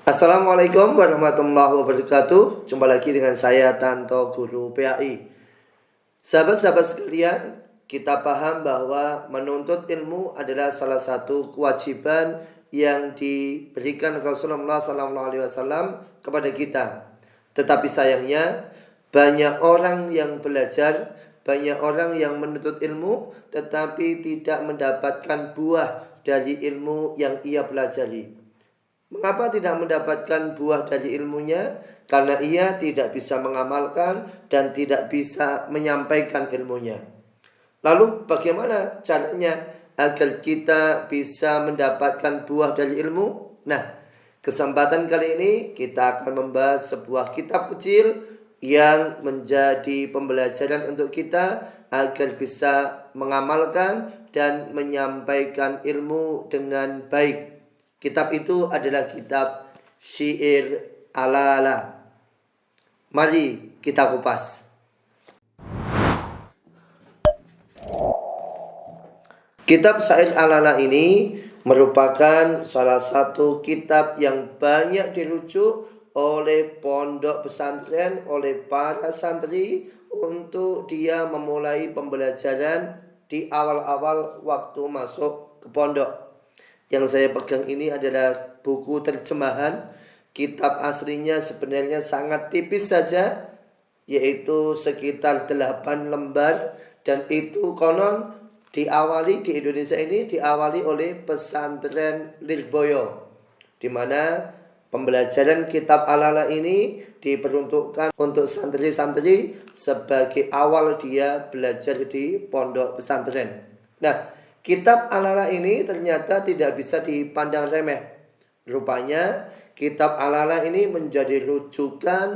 Assalamualaikum warahmatullahi wabarakatuh. Jumpa lagi dengan saya Tanto Guru PAI. Sahabat-sahabat sekalian, kita paham bahwa menuntut ilmu adalah salah satu kewajiban yang diberikan Rasulullah SAW kepada kita. Tetapi sayangnya banyak orang yang belajar, banyak orang yang menuntut ilmu tetapi tidak mendapatkan buah dari ilmu yang ia pelajari. Mengapa tidak mendapatkan buah dari ilmunya? Karena ia tidak bisa mengamalkan dan tidak bisa menyampaikan ilmunya. Lalu bagaimana caranya agar kita bisa mendapatkan buah dari ilmu? Nah, kesempatan kali ini kita akan membahas sebuah kitab kecil yang menjadi pembelajaran untuk kita agar bisa mengamalkan dan menyampaikan ilmu dengan baik. Kitab itu adalah kitab Syi'ir Ala-ala. Mari kita kupas. Kitab Syi'ir Ala-ala ini merupakan salah satu kitab yang banyak dirujuk oleh pondok pesantren, oleh para santri untuk dia memulai pembelajaran di awal-awal waktu masuk ke pondok. Yang saya pegang ini adalah buku terjemahan. Kitab aslinya sebenarnya sangat tipis saja, yaitu sekitar 8 lembar. Dan itu konon diawali di Indonesia ini diawali oleh pesantren Lirboyo, di mana pembelajaran kitab Ala-ala ini diperuntukkan untuk santri-santri sebagai awal dia belajar di pondok pesantren. Nah, kitab Ala-ala ini ternyata tidak bisa dipandang remeh. Rupanya kitab Ala-ala ini menjadi rujukan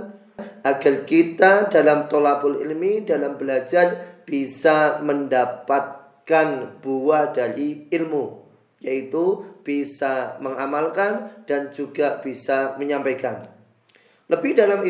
agar kita dalam tholabul ilmi, dalam belajar bisa mendapatkan buah dari ilmu, yaitu bisa mengamalkan dan juga bisa menyampaikan. Lebih dalam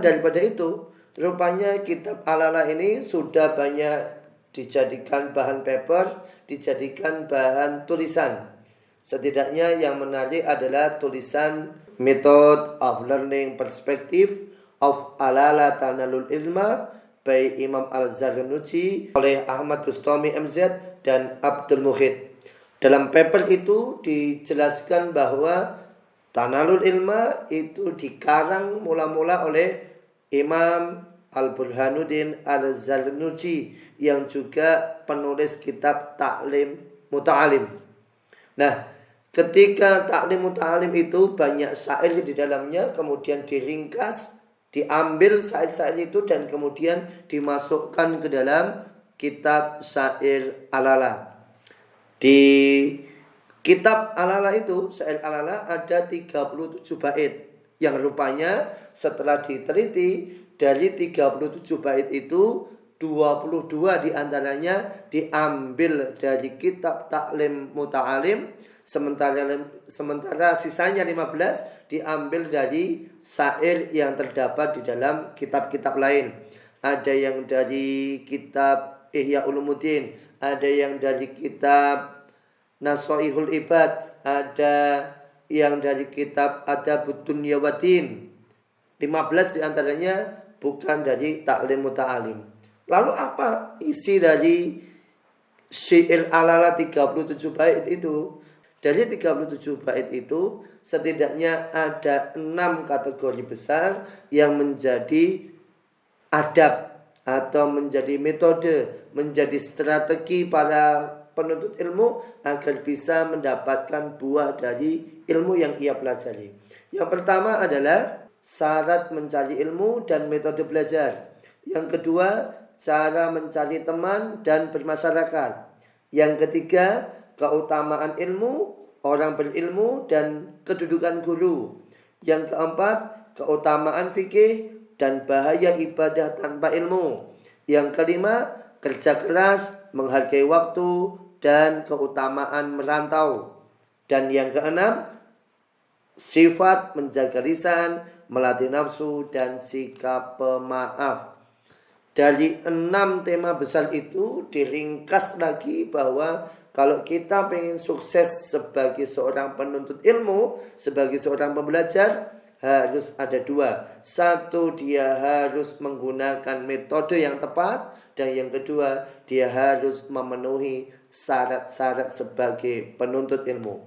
daripada itu, rupanya kitab Ala-ala ini sudah banyak dijadikan bahan paper, dijadikan bahan tulisan. Setidaknya yang menarik adalah tulisan Method of Learning Perspective of Ala-ala Tanalul Ilma by Imam Al-Zarnuji oleh Ahmad Bustami MZ dan Abdul Muhid. Dalam paper itu dijelaskan bahwa Tanalul Ilma itu dikarang mula-mula oleh Imam Al-Burhanuddin Al-Zarnuji yang juga penulis kitab Ta'lim Muta'alim. Nah, ketika Ta'lim Muta'alim itu banyak syair di dalamnya, kemudian diringkas, diambil syair-syair itu dan kemudian dimasukkan ke dalam kitab Syair Ala-ala. Di kitab Ala-ala itu, Syair Ala-ala ada 37 bait yang rupanya setelah diteliti dari 37 bait itu 22 diantaranya diambil dari kitab Ta'lim Muta'alim, sementara sisanya 15 diambil dari syair yang terdapat di dalam kitab-kitab lain. Ada yang dari kitab Ihya Ulumuddin, ada yang dari kitab Nasoihul Ibad, ada yang dari kitab Adabud Dunya Waddin. 15 diantaranya bukan dari Ta'lim Muta'alim. Lalu apa isi dari Syi'ir Ala-ala 37 bait itu? Dari 37 bait itu setidaknya ada 6 kategori besar yang menjadi adab atau menjadi metode, menjadi strategi para penuntut ilmu agar bisa mendapatkan buah dari ilmu yang ia pelajari. Yang pertama adalah syarat mencari ilmu dan metode belajar. Yang kedua, cara mencari teman dan bermasyarakat. Yang ketiga, keutamaan ilmu, orang berilmu dan kedudukan guru. Yang keempat, keutamaan fikih dan bahaya ibadah tanpa ilmu. Yang kelima, kerja keras, menghargai waktu dan keutamaan merantau. Dan yang keenam, sifat menjaga lisan, melatih nafsu dan sikap pemaaf. Dari 6 tema besar itu diringkas lagi bahwa kalau kita pengen sukses sebagai seorang penuntut ilmu, sebagai seorang pembelajar, harus ada dua. Satu, dia harus menggunakan metode yang tepat. Dan yang kedua, dia harus memenuhi syarat-syarat sebagai penuntut ilmu.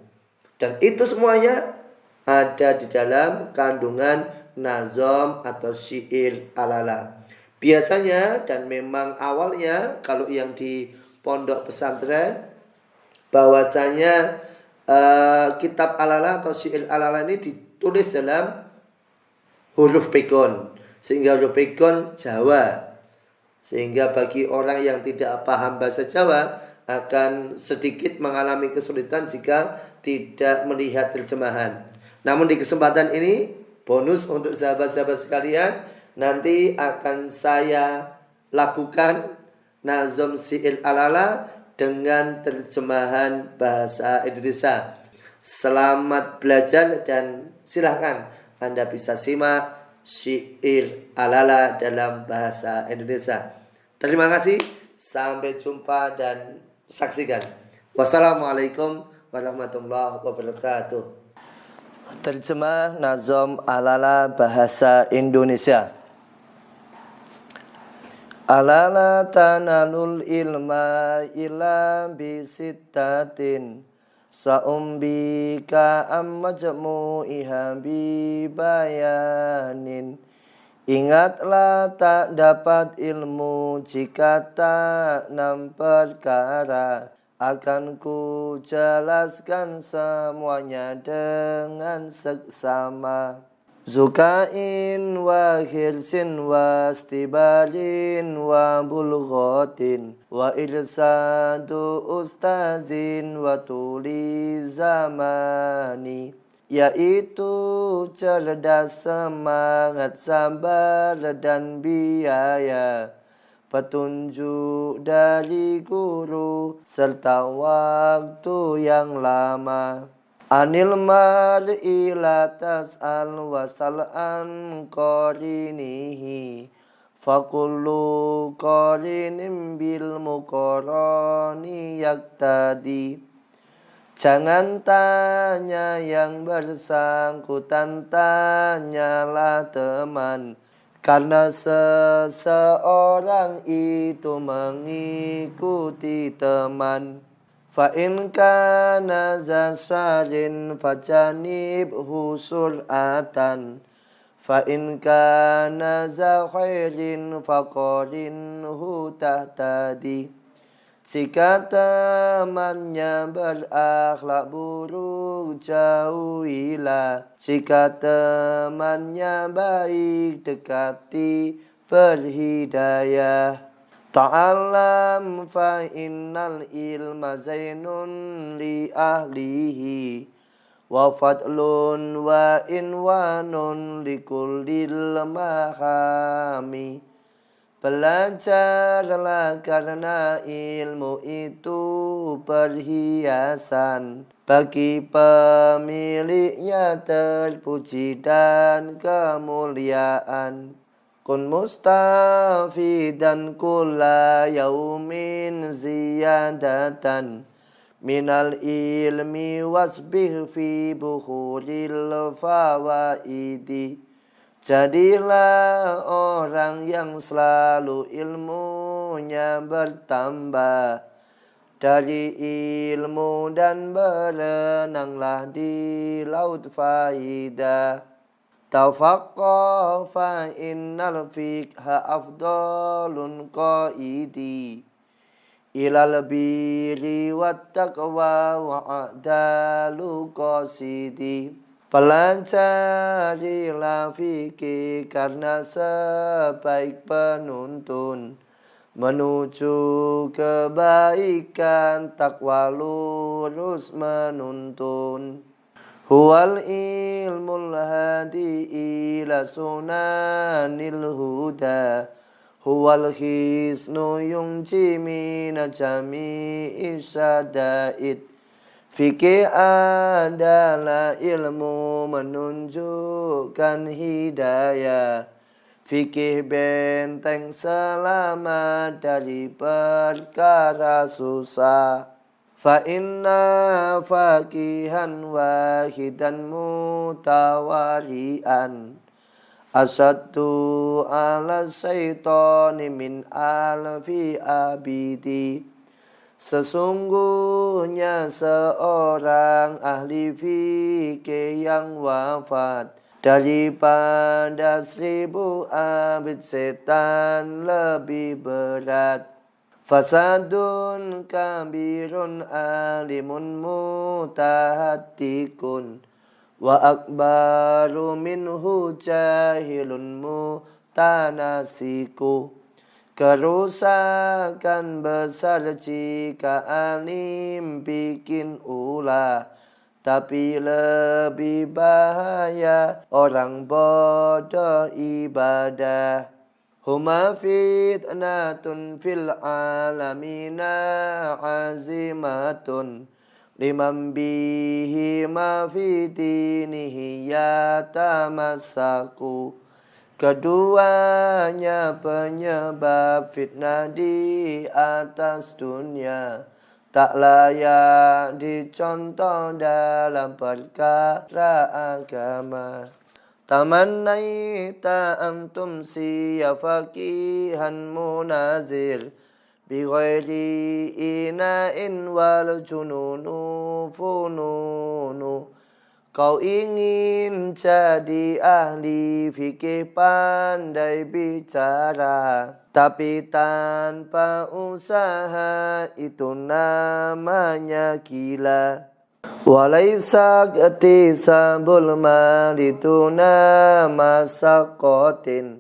Dan itu semuanya ada di dalam kandungan nazom atau syair alala. Biasanya dan memang awalnya kalau yang di pondok pesantren, bahwasanya kitab alala atau syair alala ini ditulis dalam huruf pegon, sehingga huruf pegon Jawa. Sehingga bagi orang yang tidak paham bahasa Jawa akan sedikit mengalami kesulitan jika tidak melihat terjemahan. Namun di kesempatan ini, bonus untuk sahabat-sahabat sekalian, nanti akan saya lakukan nazom syair alala dengan terjemahan bahasa Indonesia. Selamat belajar dan silahkan Anda bisa simak syair alala dalam bahasa Indonesia. Terima kasih, sampai jumpa dan saksikan. Wassalamualaikum warahmatullahi wabarakatuh. Terjemah nazom alala bahasa Indonesia. Alala tanalul ilma ila bisittatin sa'umbika ammajmu'iha bibayanin. Ingatlah tak dapat ilmu jika tak 6 perkara. Akan ku jelaskan semuanya dengan seksama. Zukain wa hirsin wa stibalin wa bulghatin wa irsadu ustazin wa tuli zamani. Yaitu cerdas, semangat, sabar dan biaya, petunjuk dari guru serta waktu yang lama. Anil mar'i la tas'al wasal'an qarinihi fakullu qarinin bil muqarani yaktadi. Jangan tanya yang bersangkutan, tanyalah teman, karena seseorang itu mengikuti teman. Fa in kana za syarrin fajanibhu sur'atan, fa in kana za khairin faqarinhu tahtadi. Jika temannya berakhlak buruk, jauhilah. Jika temannya baik, dekati, berhidayah. Ta'alam fa innal ilma zainun li ahlihi wa fadlun wa inwanun li kullil mahami. Belajarlah karena ilmu itu perhiasan, bagi pemiliknya terpuji dan kemuliaan. Kun mustafidan kulla yaumin ziyadatan minal ilmi wasbih fi bukhuril fawaidi. Jadilah orang yang selalu ilmunya bertambah dari ilmu dan berenanglah di laut faidah. Tafaqqah fa innal fiqha afdalun qaidi ilal birri wat taqwa wa a'dalu qasidi. Pelajarilah fikih karena sebaik penuntun menuju kebaikan, takwa lurus menuntun. Huwal ilmul hadi ila sunanil huda, huwal hisnu yunji mina jami'i syada'id. Fikih adalah ilmu menunjukkan hidayah. Fikih benteng selamat dari perkara susah. fa inna faqihan wahidan mutawalian asaddu ala syaitani min alfi abidi. Sesungguhnya seorang ahli fikih yang wafat daripada 1000 abid setan lebih berat. Fasadun kabirun alimun mutahattikun wa akbaru minhu jahilun mutanasiku. Kerusakan besar jika alim bikin ulah, tapi lebih bahaya orang bodoh ibadah. Huma fitnatun fil alamina azimatun liman bihi ma fi dinihi yatamassaku. Keduanya penyebab fitnah di atas dunia, tak layak dicontoh dalam perkara agama. Tamannaita antum siya faqihan munazir bi ghairi ina'in wal jununu fununu. Kau ingin jadi ahli fikih pandai bicara, tapi tanpa usaha itu namanya gila. Walaisa sabul malituna masaqatin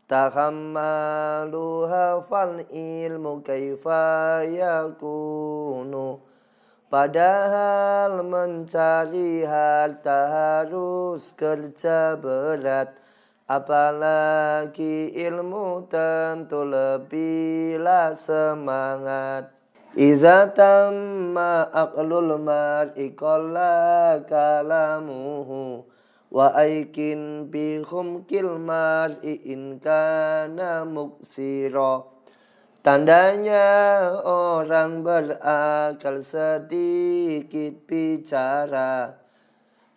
tahammaluha fal ilmu kaifa yakunu. Padahal mencari harta harus kerja berat, apalagi ilmu tentu lebihlah semangat. Iza tamma aqlul mar'i qalla kalamuhu wa aikin bi khumkil mar'i in kana muksira. Tandanya orang berakal sedikit bicara,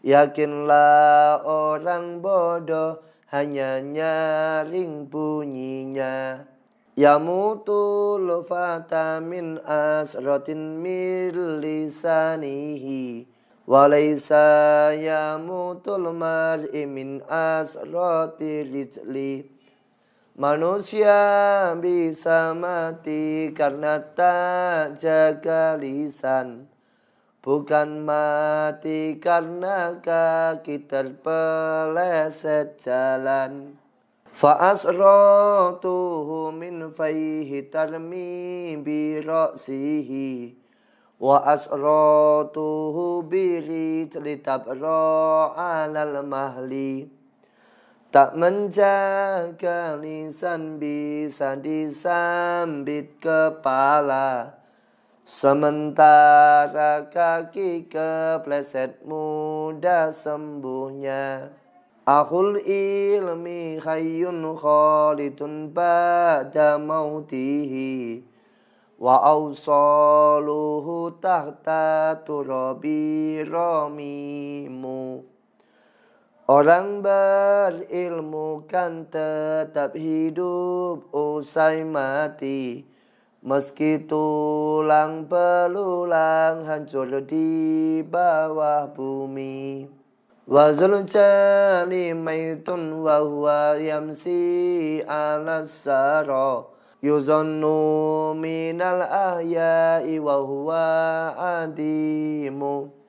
yakinlah orang bodoh hanya nyaring bunyinya. Yamutul fata min asratin min lisanihi walaysa yamutul mar'i min asrati rijli. Manusia bisa mati karena tak jaga lisan, bukan mati karena kaki terpeleset jalan. Fa'asratuhu min fayhi tarmi bi ra'sihi wa asratuhu bi rijli tabra 'alal mahli. Tak menjaga lisan bisa disambit kepala, sementara kaki kepleset mudah sembuhnya. Akhul ilmi hayyun khalidun ba'da mautihi wa awsaluhu tahta turabi ramimu. Orang berilmu kan tetap hidup usai mati, meski tulang belulang hancur di bawah bumi. Wazul jani maitun wa huwa yamsi ala sara yuzannu minal ahya'i wa huwa adimu.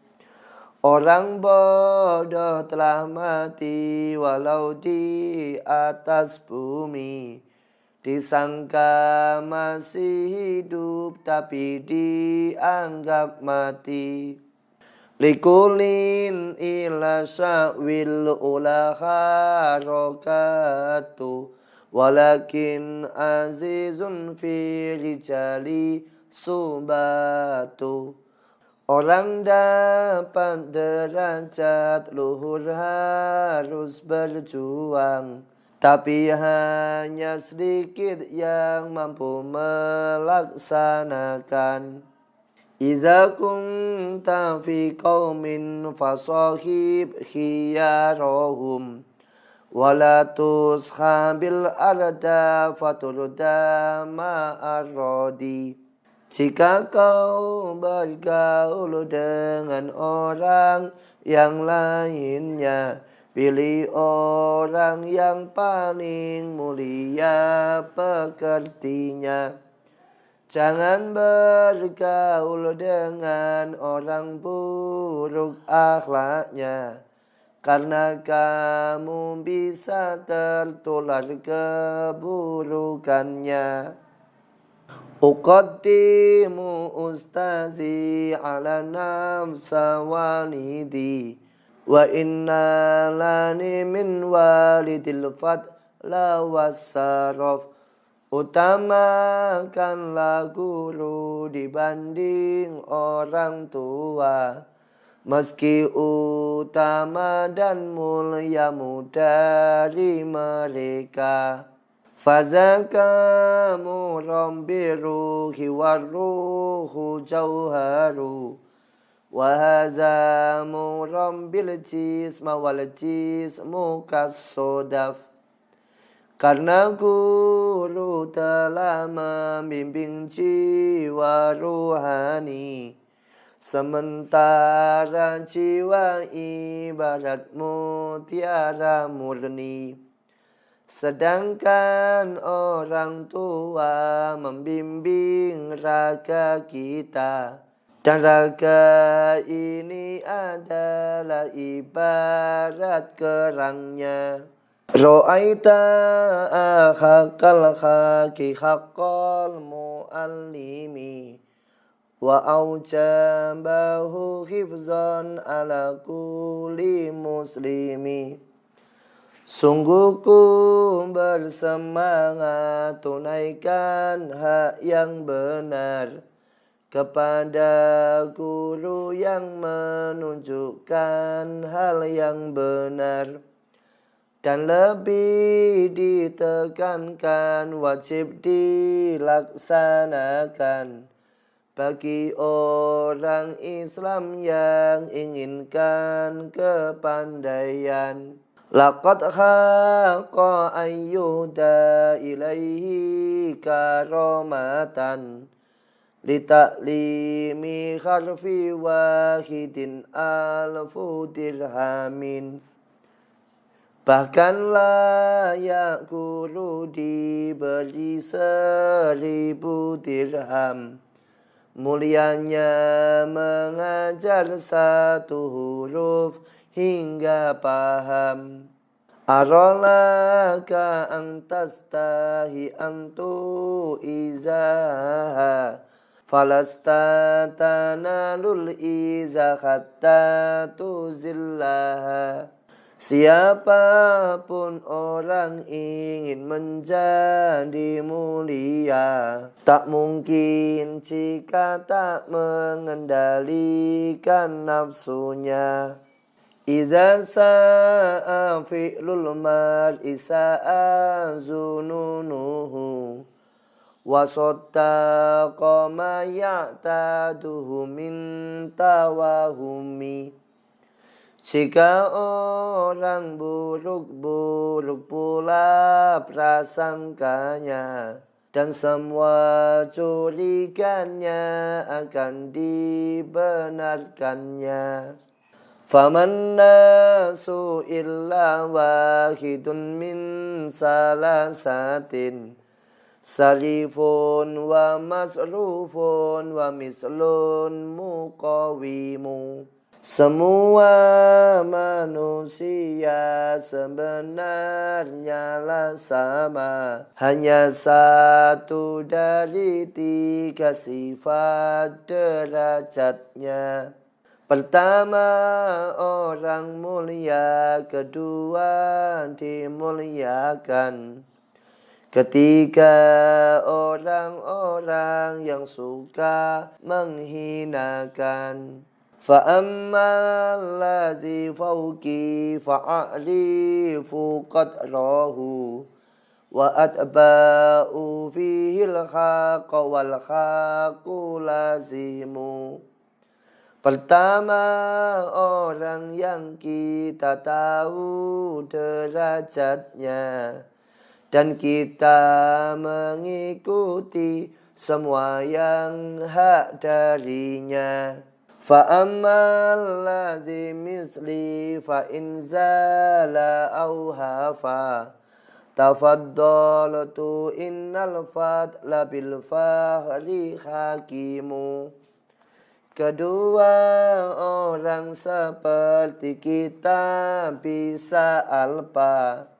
Orang bodoh telah mati walau di atas bumi, disangka masih hidup tapi dianggap mati. Likulin ila sya'wil ula harakatu walakin azizun fi rijali subatu. Orang dapat derajat luhur harus berjuang, tapi hanya sedikit yang mampu melaksanakan. Idza kunta fi qaumin fasahib khiyarahum wala tushabil arda fatulda ma'arrodi. Jika kau bergaul dengan orang yang lainnya, pilih orang yang paling mulia pekertinya. Jangan bergaul dengan orang buruk akhlaknya, karena kamu bisa tertular keburukannya. Uqaddimu ustazi ala nafsa walidi, wa inna lani min walidil fadla wassaraf. Utamakanlah guru dibanding orang tua, meski utama dan muliamu dari mereka. Fazakamu rambiruhi warruhu jauharu, wahazamu rambil jisma wal jismu kasodaf. Karena guru telah membimbing jiwa ruhani, sementara jiwa ibarat mutiara murni. Sedangkan orang tua membimbing raga kita, dan raga ini adalah ibarat kerangnya. Ra'aita akhakal haqi haqqal muallimi, wa aujabahu hifzan ala kulli muslimi. Sungguh ku bersemangat tunaikan hak yang benar kepada guru yang menunjukkan hal yang benar. Dan lebih ditekankan wajib dilaksanakan bagi orang Islam yang inginkan kepandaian. Laqad haqqa ayyuda ilaihi karamatan litaklimi harfi wahidin alfu dirhamin. Bahkan layak guru diberi 1000 dirham. Mulianya mengajar satu huruf hingga paham. Aralaka antastahi antu izaha, falasta tanalul iza hatta tuzillaha. Siapapun orang ingin menjadi mulia, tak mungkin jika tak mengendalikan nafsunya. Idza sa'a fi'lul mar'i sa'a zununuhu, wa saddaqa ma ya'taduhu min tawahumi. Jika orang buruk-buruk pula prasangkanya, dan semua curiganya akan dibenarkannya. Faman nasu illa wahidun min salasatin, sarifun wa masrufun wa mislun muqawimu. Semua manusia sebenarnya lah sama, hanya satu dari 3 sifat derajatnya. Pertama orang mulia, kedua dimuliakan, ketiga orang-orang yang suka menghinakan. Fa'ammal ladzi fawqi fa'arifu qadrahu, wa atba'u fihil haqqa wal haqqu lazimu. Pertama, orang yang kita tahu derajatnya dan kita mengikuti semua yang hak darinya. Fa'ammal ladzi misli fa'in zala au hafa tafaddaltu innal fadla bil fahri hakimu. Kedua orang seperti kita bisa alpa.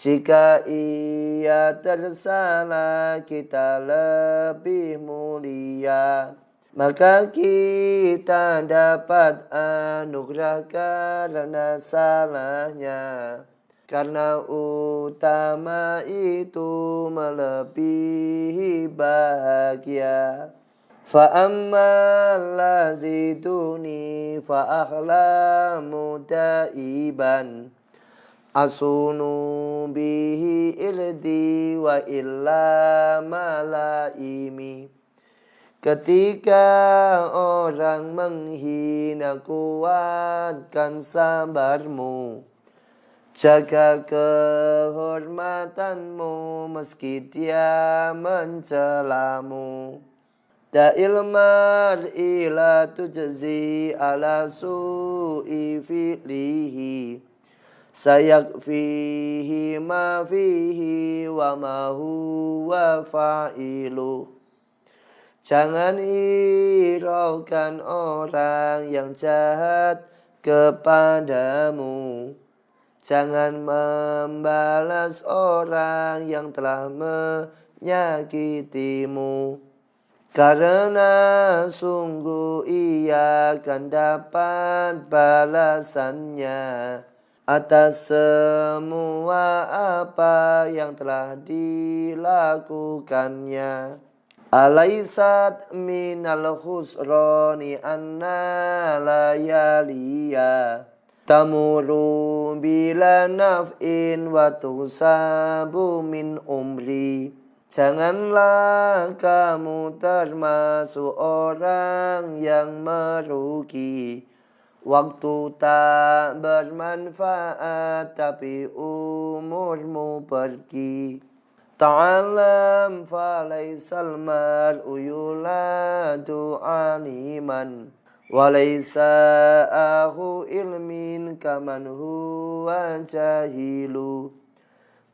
Jika ia tersalah kita lebih mulia. Maka kita dapat anugerah karena salahnya. Karena utama itu melebihi bahagia. Fa'ammal laziduni fa'akhlamu da'iban asunu bihi ildi wa illa malaimi. Ketika orang menghina kuatkan sabarmu, jaga kehormatanmu meski dia mencelamu. Da'il mar'i la tujzi ala su'i fi'lihi sayakfihi ma fihi wa ma huwa fa'ilu. Jangan hiraukan orang yang jahat kepadamu. Jangan membalas orang yang telah menyakitimu. Karena sungguh ia akan dapat balasannya atas semua apa yang telah dilakukannya. Alaisat minal khusrani anna layaliya tamuru bila naf'in wa tusabu min umri. Janganlah kamu termasuk orang yang merugi. Waktu tak bermanfaat tapi umurmu pergi. Ta'alam falaisal mar'u yuladu aliman walaysa ahu ilmin kaman huwa jahilu.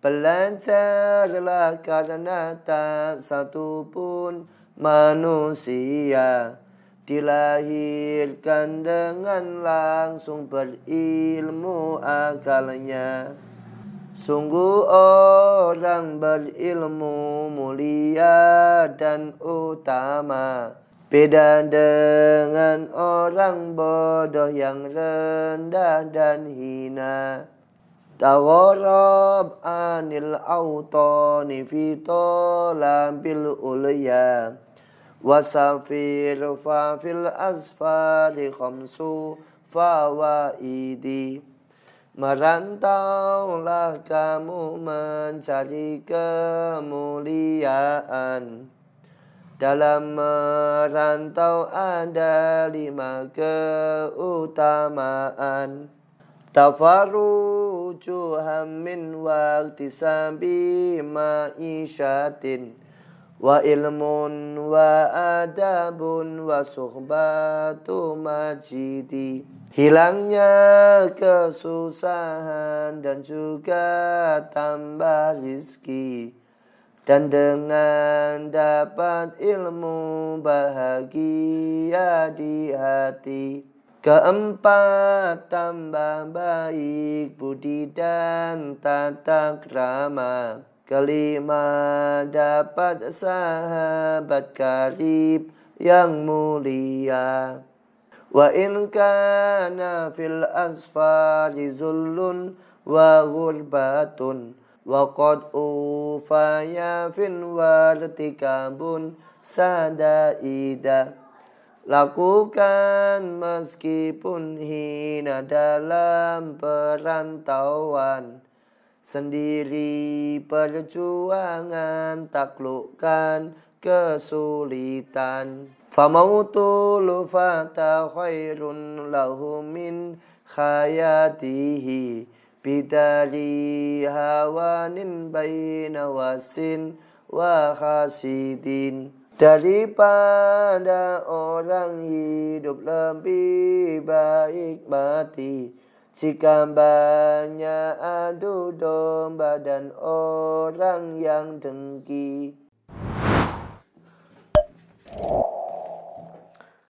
Belajarlah karena tak satu pun manusia dilahirkan dengan langsung berilmu akalnya. Sungguh orang berilmu mulia dan utama, beda dengan orang bodoh yang rendah dan hina. Tagharab anil autani fi talabil ulya wasafir fa fil asfari khamsu fawaidi. Merantaulah kamu mencari kemuliaan. Dalam merantau ada 5 keutamaan. Tafarruju hammin wa iktisabi ma'isyatin wa ilmun wa adabun wa suhbatu majidi. Hilangnya kesusahan dan juga tambah rizki, dan dengan dapat ilmu bahagia di hati. Keempat, tambah baik budi dan tata krama. Kelima, dapat sahabat karib yang mulia. Wa in kana fil asfari zullun wa ghurbatun wa qad ufaya fin wartikabun sadaida. Lakukan meskipun hina dalam perantauan, sendiri perjuangan taklukkan kesulitan. Famautul fata khairun lahu min khayatihi bidari hawanin baina wasin wa khasidin. Daripada orang hidup lebih baik mati jika banyak adu domba dan orang yang dengki.